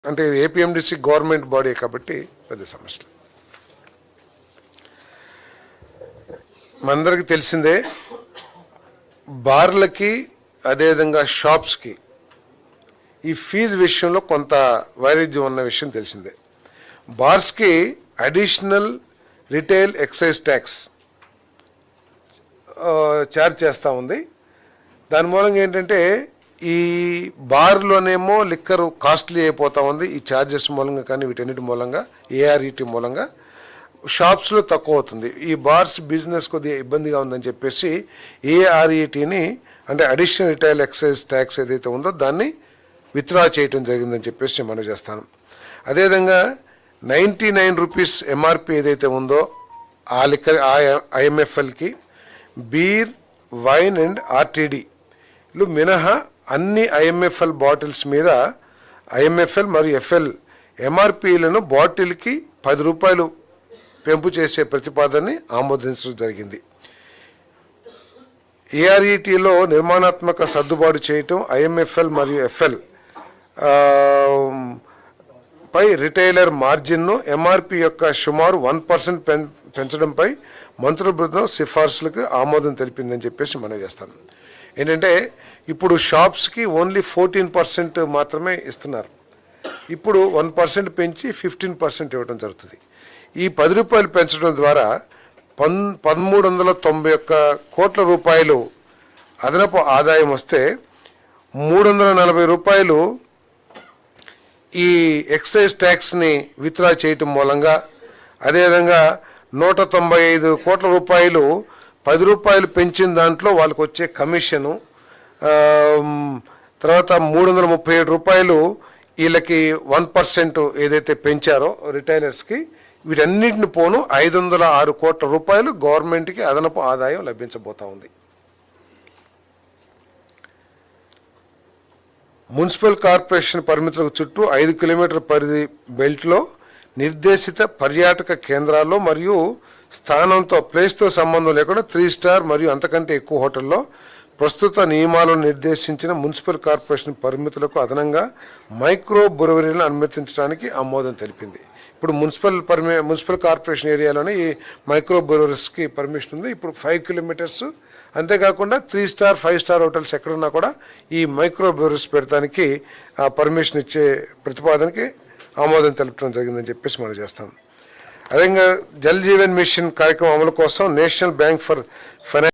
అంటే APMDC government body కాబట్టి పెద్ద సమస్య. మనందరికీ తెలిసిందే, బార్లకి అదేవిధంగా షాప్స్కి ఈ ఫీజు విషయంలో కొంత వైరుధ్యం ఉన్న విషయం తెలిసిందే. బార్స్కి additional retail excise tax charge చేస్తూ ఉంది. దాని మూలంగా ఏంటంటే ఈ బార్లోనేమో లిక్కర్ కాస్ట్లీ అయిపోతూ ఉంది ఈ ఛార్జెస్ మూలంగా, కానీ వీటన్నిటి మూలంగా ఏఆర్ఈటీ మూలంగా షాప్స్లో తక్కువ అవుతుంది. ఈ బార్స్ బిజినెస్ కొద్దిగా ఇబ్బందిగా ఉందని చెప్పేసి ఏఆర్ఈటీని అంటే అడిషనల్ రిటైల్ ఎక్సైజ్ ట్యాక్స్ ఏదైతే ఉందో దాన్ని విత్డ్రా చేయటం జరిగిందని చెప్పేసి మనం చేస్తాను. అదేవిధంగా 99 రూపీస్ ఎంఆర్పి ఏదైతే ఉందో ఆ లిక్కర్ ఐఎంఎఫ్ఎల్కి బీర్, వైన్ అండ్ ఆర్టీడీలు మినహా అన్ని ఐఎంఎఫ్ఎల్ బాటిల్స్ మీద ఐఎంఎఫ్ఎల్ మరియు ఎఫ్ఎల్ ఎంఆర్పీలను బాటిల్కి 10 రూపాయలు పెంపు చేసే ప్రతిపాదనని ఆమోదించడం జరిగింది. ఏఆర్ఈటీలో నిర్మాణాత్మక సర్దుబాటు చేయటం, ఐఎంఎఫ్ఎల్ మరియు ఎఫ్ఎల్ పై రిటైలర్ మార్జిన్ను ఎంఆర్పి యొక్క సుమారు 1% పెంచడంపై మంత్రుల బృందం సిఫార్సులకు ఆమోదం తెలిపిందని చెప్పేసి మనం చేస్తాను. ఏంటంటే ఇప్పుడు షాప్స్కి ఓన్లీ 14% మాత్రమే ఇస్తున్నారు. ఇప్పుడు 1% పెంచి 15% ఇవ్వడం జరుగుతుంది. ఈ 10 రూపాయలు పెంచడం ద్వారా 1391 కోట్ల రూపాయలు అదనపు ఆదాయం వస్తే 340 రూపాయలు ఈ ఎక్సైజ్ ట్యాక్స్ని విత్డ్రా చేయటం మూలంగా, అదేవిధంగా 195 కోట్ల రూపాయలు 10 రూపాయలు పెంచిన దాంట్లో వాళ్ళకు వచ్చే కమిషను, తర్వాత 337 రూపాయలు వీళ్ళకి 1% ఏదైతే పెంచారో రిటైలర్స్కి, వీటన్నిటిని పోను 506 కోట్ల రూపాయలు గవర్నమెంట్కి అదనపు ఆదాయం లభించబోతా ఉంది. మున్సిపల్ కార్పొరేషన్ పరిమితులకు చుట్టూ 5 కిలోమీటర్ల పరిధి బెల్ట్లో నిర్దేశిత పర్యాటక కేంద్రాల్లో మరియు స్థానంతో ప్లేస్తో సంబంధం లేకుండా 3 స్టార్ మరియు అంతకంటే ఎక్కువ హోటల్లో ప్రస్తుత నియమాలను నిర్దేశించిన మున్సిపల్ కార్పొరేషన్ పరిమితులకు అదనంగా మైక్రో బ్రూవరీలను అనుమతించడానికి ఆమోదం తెలిపింది. ఇప్పుడు మున్సిపల్ కార్పొరేషన్ ఏరియాలోనే ఈ మైక్రో బ్రూవరీస్కి పర్మిషన్ ఉంది. ఇప్పుడు 5 కిలోమీటర్స్, అంతేకాకుండా 3 స్టార్ 5 స్టార్ హోటల్స్ ఎక్కడున్నా కూడా ఈ మైక్రో బ్రూవరీస్ పెడతానికి పర్మిషన్ ఇచ్చే ప్రతిపాదనకి ఆమోదం తెలపడం జరిగిందని చెప్పేసి మనం చేస్తాం. అదేవిధంగా జల్ జీవన్ మిషన్ కార్యక్రమం అమలు కోసం నేషనల్ బ్యాంక్ ఫర్ ఫైనాన్స్